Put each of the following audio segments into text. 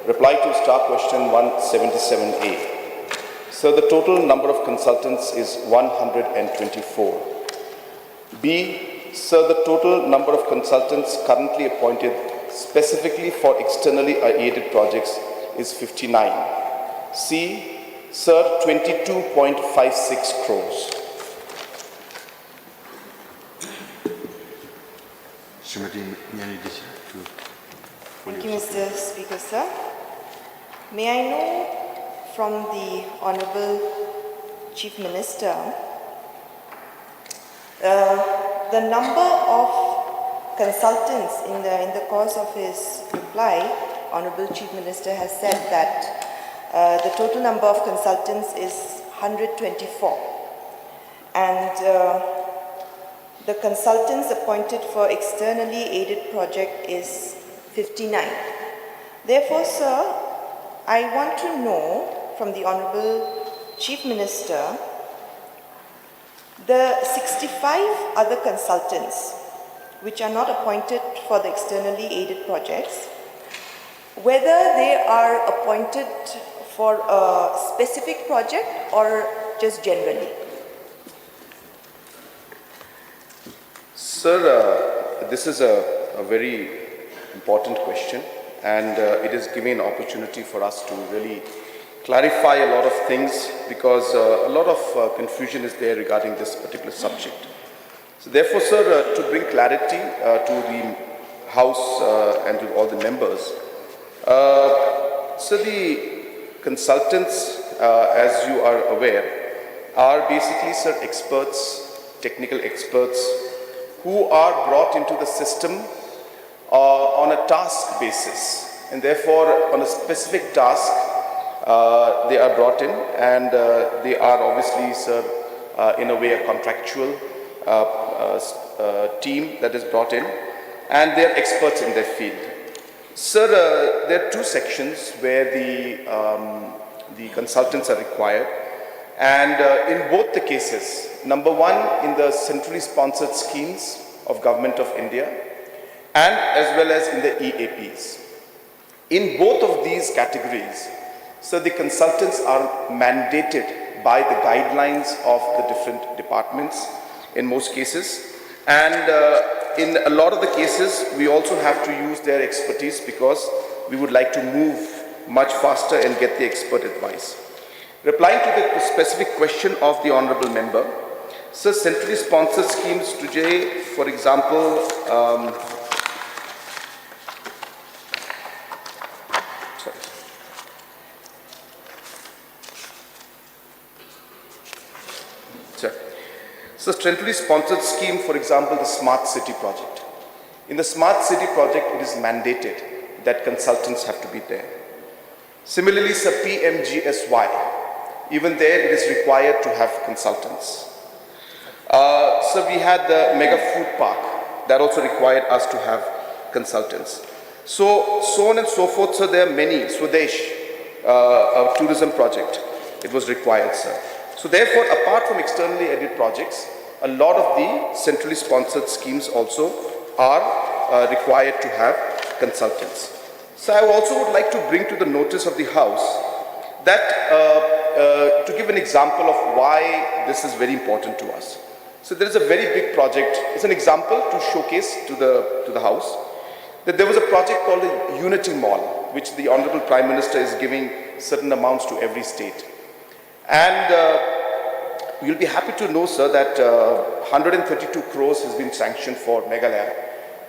Reply to star question 177A. So the total number of consultants is 124. B. Sir, the total number of consultants currently appointed specifically for externally aided projects is 59. C. Sir, 22.56 crores. Thank you, Mr. Speaker, sir. May I know from the Honorable Chief Minister the number of consultants in the course of his reply. Honorable Chief Minister has said that the total number of consultants is 124, and the consultants appointed for externally aided project is 59. Therefore, sir, I want to know from the Honorable Chief Minister the 65 other consultants which are not appointed for the externally aided projects, whether they are appointed for a specific project or just generally. Sir, this is a very important question, and it is giving an opportunity for us to really clarify a lot of things, because a lot of confusion is there regarding this particular subject. So therefore, sir, to bring clarity to the House and to all the members, so the consultants, as you are aware, are basically, sir, experts, technical experts, who are brought into the system on a task basis, and therefore on a specific task they are brought in, and they are obviously, sir, in a way a contractual team that is brought in, and they are experts in their field. Sir, there are two sections where the consultants are required, and in both the cases, number one, in the centrally sponsored schemes of Government of India, and as well as in the EAPs. In both of these categories, so the consultants are mandated by the guidelines of the different departments in most cases, and in a lot of the cases we also have to use their expertise, because we would like to move much faster and get the expert advice. Replying to the specific question of the honorable member, so centrally sponsored schemes today, for example, So centrally sponsored scheme, for example, the Smart City project. In the Smart City project, it is mandated that consultants have to be there. Similarly, sir, PMGSY, even there it is required to have consultants. So we had the Mega Food Park, that also required us to have consultants. So on and so forth, so there are many. Swadesh, a tourism project, it was required, sir. So therefore, apart from externally aided projects, a lot of the centrally sponsored schemes also are required to have consultants. So I also would like to bring to the notice of the House that to give an example of why this is very important to us. So there is a very big project. It's an example to showcase to the House that there was a project called the Unity Mall, which the Honorable Prime Minister is giving certain amounts to every state. And you'll be happy to know, sir, that 132 crores has been sanctioned for Meghalaya.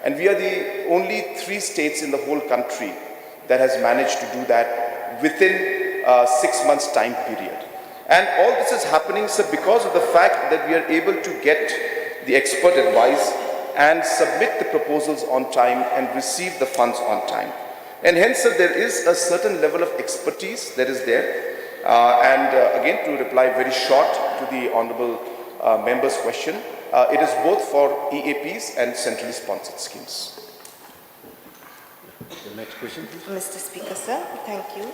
And we are the only 3 states in the whole country that has managed to do that within 6 months time period. And all this is happening, sir, because of the fact that we are able to get the expert advice and submit the proposals on time and receive the funds on time. And hence, sir, there is a certain level of expertise that is there. Again, to reply very short to the honorable member's question, it is both for EAPs and centrally sponsored schemes. The next question, please. Mr. Speaker, sir, thank you.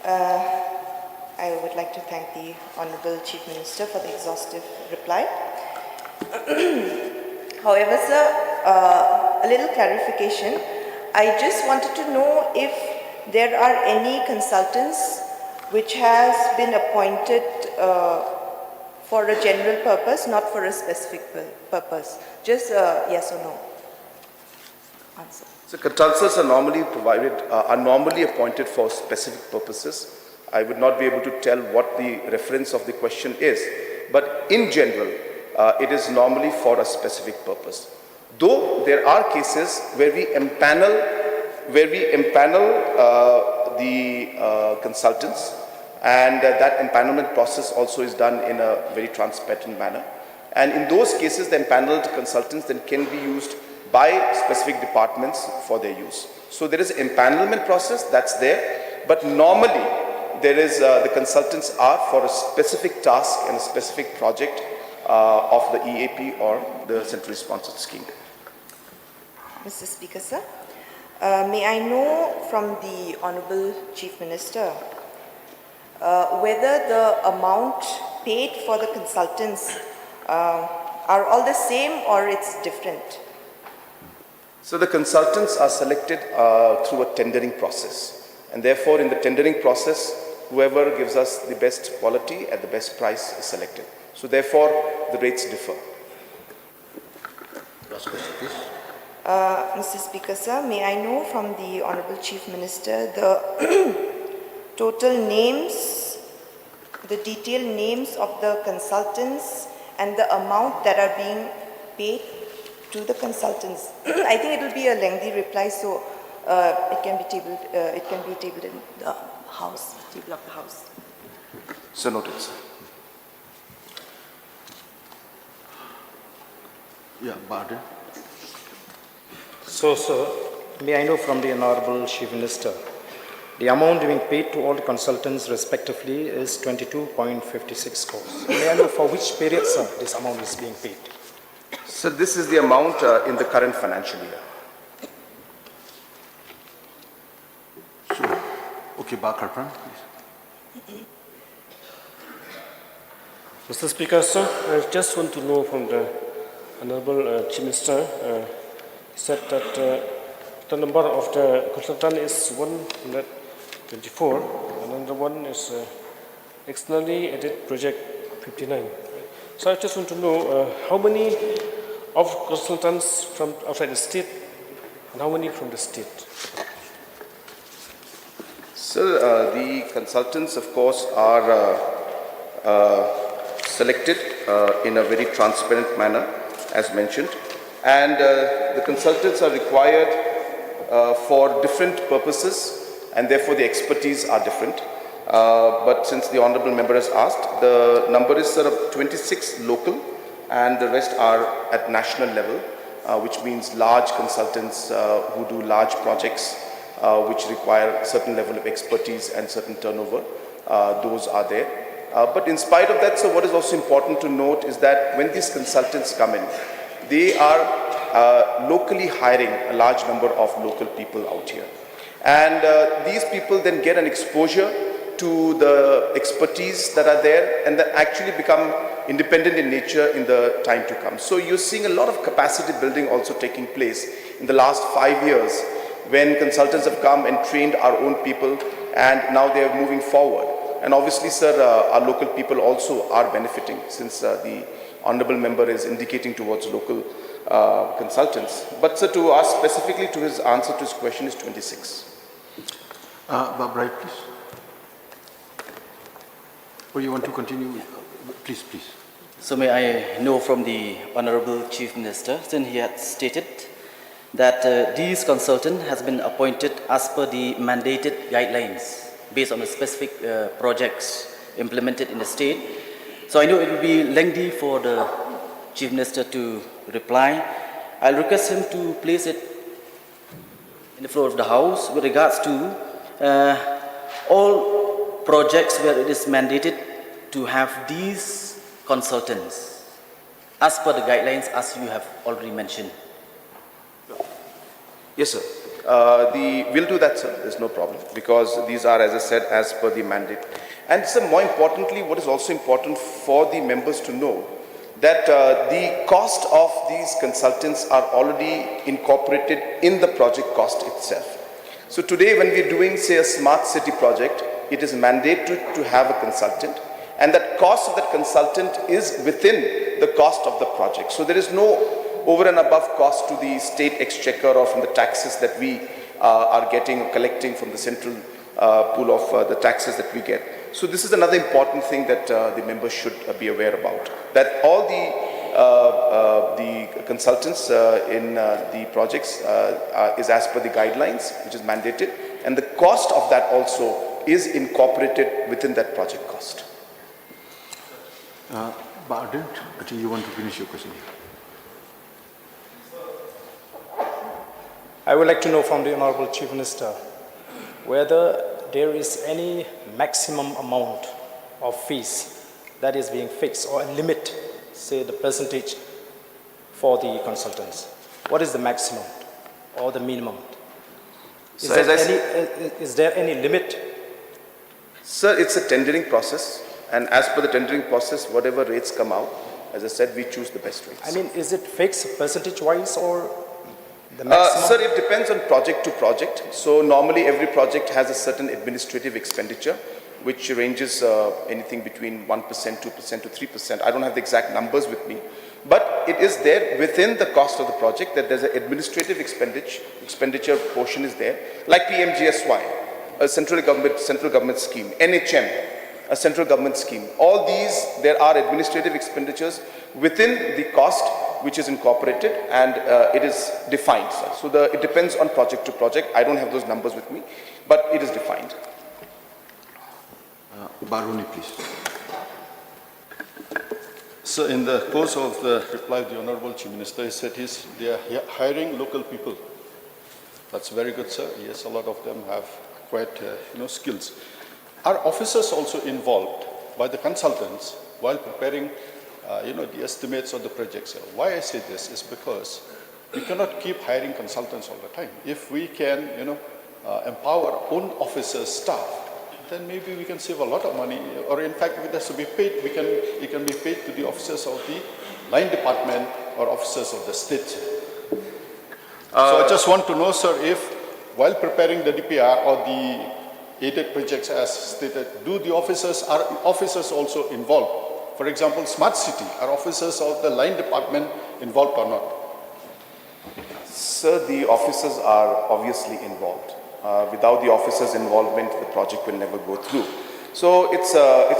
I would like to thank the Honorable Chief Minister for the exhaustive reply. However, sir, a little clarification. I just wanted to know if there are any consultants which has been appointed for a general purpose, not for a specific purpose? Just yes or no answer. So consultants are normally appointed for specific purposes. I would not be able to tell what the reference of the question is, but in general, it is normally for a specific purpose. Though there are cases where we empanel the consultants, and that empanelment process also is done in a very transparent manner. And in those cases, the empaneled consultants then can be used by specific departments for their use. So there is an empanelment process that's there, but normally there is the consultants are for a specific task and a specific project of the EAP or the centrally sponsored scheme. Mr. Speaker, sir, may I know from the Honorable Chief Minister whether the amount paid for the consultants are all the same or it's different? So the consultants are selected through a tendering process, and therefore in the tendering process, whoever gives us the best quality at the best price is selected. So therefore, the rates differ. Last question, please. Mr. Speaker, sir, may I know from the Honorable Chief Minister the total names, the detailed names of the consultants and the amount that are being paid to the consultants? I think it will be a lengthy reply, so it can be tabled. It can be tabled in the House, table of the House. So noted, sir. Yeah, Bahadur. So, sir, may I know from the Honorable Chief Minister, the amount being paid to all the consultants respectively is 22.56 crores. May I know for which period, sir, this amount is being paid? So this is the amount in the current financial year. So, okay, Bakarpran, please. Mr. Speaker, sir, I just want to know from the Honorable Chief Minister, said that the number of the consultant is 124, and another one is externally added project 59. So I just want to know how many of consultants from outside the state and how many from the state? So the consultants, of course, are selected in a very transparent manner, as mentioned, and the consultants are required for different purposes, and therefore the expertise are different. But since the Honourable Member has asked, the number is sort of 26 local, and the rest are at national level, which means large consultants who do large projects which require a certain level of expertise and certain turnover. Those are there. But in spite of that, so what is also important to note is that when these consultants come in, they are locally hiring a large number of local people out here. And these people then get an exposure to the expertise that are there and that actually become independent in nature in the time to come. So you're seeing a lot of capacity building also taking place in the last 5 years when consultants have come and trained our own people, and now they are moving forward. And obviously, sir, our local people also are benefiting, since the Honourable Member is indicating towards local consultants. But sir, to ask specifically to his answer to his question is 26. Bright, please. Or you want to continue? Please, please. So may I know from the Honorable Chief Minister, since he had stated that these consultant has been appointed as per the mandated guidelines based on the specific projects implemented in the state. So I know it will be lengthy for the Chief Minister to reply. I'll request him to place it in the floor of the House with regards to all projects where it is mandated to have these consultants as per the guidelines as you have already mentioned. Yes, sir. We'll do that, sir. There's no problem, because these are, as I said, as per the mandate. And sir, more importantly, what is also important for the members to know, that the cost of these consultants are already incorporated in the project cost itself. So today when we're doing, say, a smart city project, it is mandated to have a consultant, and that cost of that consultant is within the cost of the project. So there is no over and above cost to the state exchequer or from the taxes that we are getting or collecting from the central pool of the taxes that we get. So this is another important thing that the members should be aware about, that all the consultants in the projects is as per the guidelines, which is mandated, and the cost of that also is incorporated within that project cost. Ardent, I think you want to finish your question. I would like to know from the Honorable Chief Minister whether there is any maximum amount of fees that is being fixed or a limit, say the percentage for the consultants. What is the maximum or the minimum? Is there any limit? Sir, it's a tendering process, and as per the tendering process, whatever rates come out, as I said, we choose the best rates. I mean, is it fixed percentage-wise or the maximum? Sir, it depends on project to project. So normally every project has a certain administrative expenditure, which ranges anything between 1%, 2% to 3%. I don't have the exact numbers with me, but it is there within the cost of the project that there's an administrative expenditure portion is there, like PMGSY, a central government scheme, NHM, a central government scheme. All these, there are administrative expenditures within the cost which is incorporated, and it is defined, sir. So it depends on project to project. I don't have those numbers with me, but it is defined. Baruni, please. So in the course of the reply, the Honorable Chief Minister he said they are hiring local people. That's very good, sir. Yes, a lot of them have quite skills. Are officers also involved by the consultants while preparing the estimates of the projects? Why I say this is because we cannot keep hiring consultants all the time. If we can empower our own officers, staff, then maybe we can save a lot of money, or in fact, if it has to be paid, it can be paid to the officers of the line department or officers of the state. So I just want to know, sir, if while preparing the DPR or the aided projects as stated, are officers also involved? For example, smart city, are officers of the line department involved or not? Sir, the officers are obviously involved. Without the officers' involvement, the project will never go through. So it's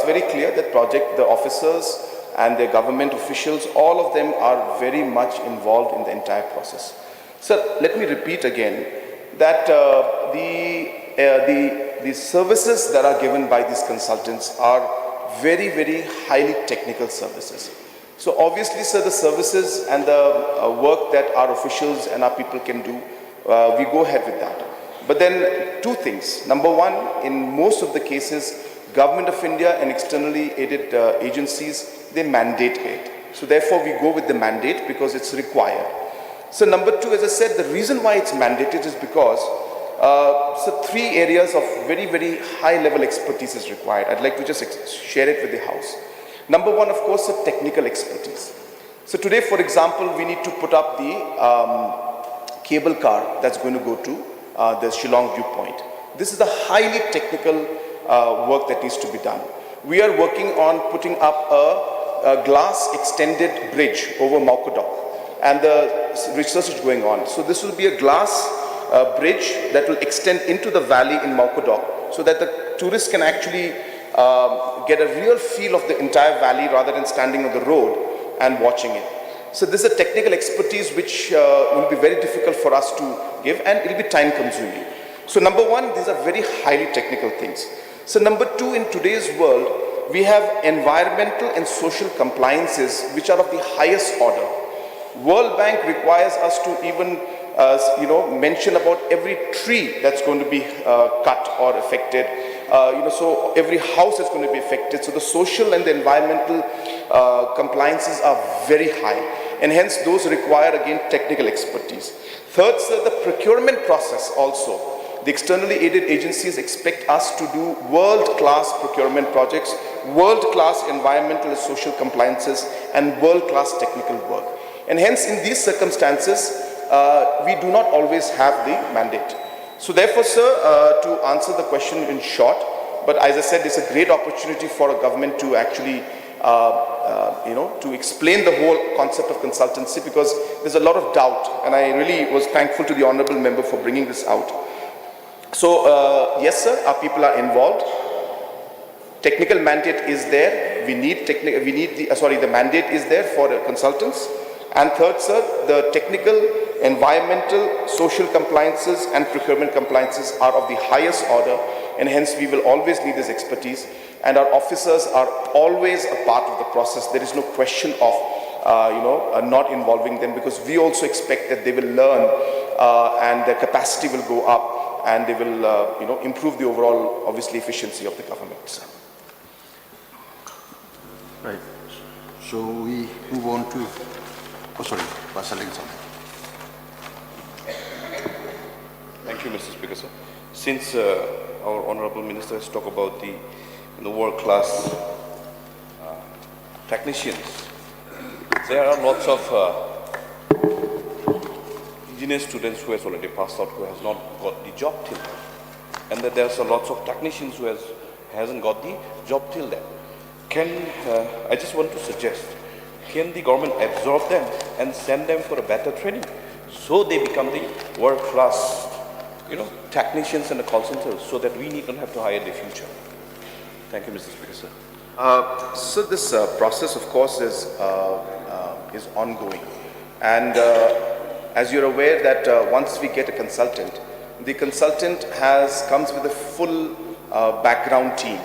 very clear that the officers and the government officials, all of them are very much involved in the entire process. Sir, let me repeat again that the services that are given by these consultants are very, very highly technical services. So obviously, sir, the services and the work that our officials and our people can do, we go ahead with that. But then two things. Number one, in most of the cases, Government of India and externally aided agencies, they mandate it. So therefore, we go with the mandate because it's required. So number two, as I said, the reason why it's mandated is because so three areas of very, very high level expertise is required. I'd like to just share it with the House. Number one, of course, the technical expertise. So today, for example, we need to put up the cable car that's going to go to the Shillong viewpoint. This is a highly technical work that needs to be done. We are working on putting up a glass extended bridge over Maukodok, and the research is going on. So this will be a glass bridge that will extend into the valley in Maukodok, so that the tourists can actually get a real feel of the entire valley rather than standing on the road and watching it. So this is a technical expertise which will be very difficult for us to give, and it will be time consuming. So number one, these are very highly technical things. So number two, in today's world, we have environmental and social compliances which are of the highest order. World Bank requires us to even mention about every tree that's going to be cut or affected. So every house is going to be affected. So the social and the environmental compliances are very high, and hence those require again technical expertise. Third, sir, the procurement process also. The externally aided agencies expect us to do world-class procurement projects, world-class environmental and social compliances, and world-class technical work. And hence, in these circumstances, we do not always have the mandate. So therefore, sir, to answer the question in short, but as I said, it's a great opportunity for a government to actually, to explain the whole concept of consultancy, because there's a lot of doubt, and I really was thankful to the honorable member for bringing this out. So yes, sir, our people are involved. Technical mandate is there. The mandate is there for the consultants. And third, sir, the technical, environmental, social compliances and procurement compliances are of the highest order, and hence we will always need this expertise. And our officers are always a part of the process. There is no question of, not involving them, because we also expect that they will learn and their capacity will go up, and they will, improve the overall, obviously, efficiency of the government. Sir. Right. So we move on to, Pasaling Sam. Thank you, Mr. Speaker, sir. Since our Honorable Minister has talked about the world-class technicians, there are lots of engineer students who has already passed out who has not got the job till now. And that there's a lots of technicians who hasn't got the job till then. I just want to suggest, can the government absorb them and send them for a better training so they become the world-class, technicians and the call centers, so that we don't have to hire in the future? Thank you, Mr. Speaker, sir. So this process, of course, is ongoing, and as you're aware that once we get a consultant, the consultant comes with a full background team.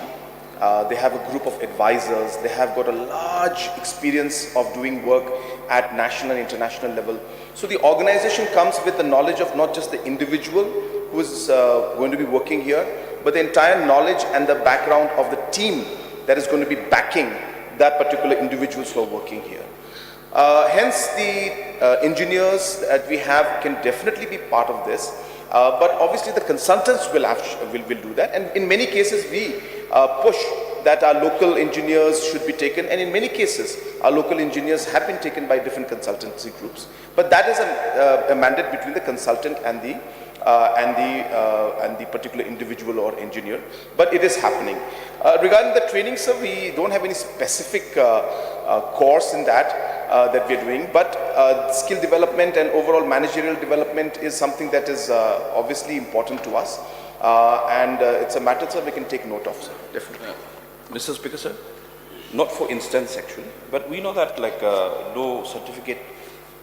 They have a group of advisors. They have got a large experience of doing work at national and international level. So the organization comes with the knowledge of not just the individual who is going to be working here, but the entire knowledge and the background of the team that is going to be backing that particular individuals who are working here. Hence, the engineers that we have can definitely be part of this. But obviously the consultants will do that, and in many cases we push that our local engineers should be taken, and in many cases our local engineers have been taken by different consultancy groups. But that is a mandate between the consultant and the particular individual or engineer. But it is happening. Regarding the training, sir, we don't have any specific course in that we are doing, but skill development and overall managerial development is something that is obviously important to us, and it's a matter, sir, we can take note of, sir, definitely. Mr. Speaker, sir, not for instance actually, but we know that no certificate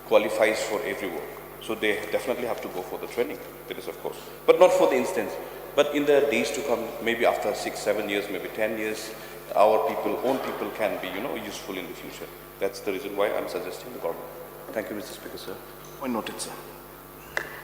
qualifies for every work, so they definitely have to go for the training. That is, of course, but not for the instance. But in the days to come, maybe after 6, 7 years, maybe 10 years, our own people can be, useful in the future. That's the reason why I'm suggesting the government. Thank you, Mr. Speaker, sir. Point noted, sir.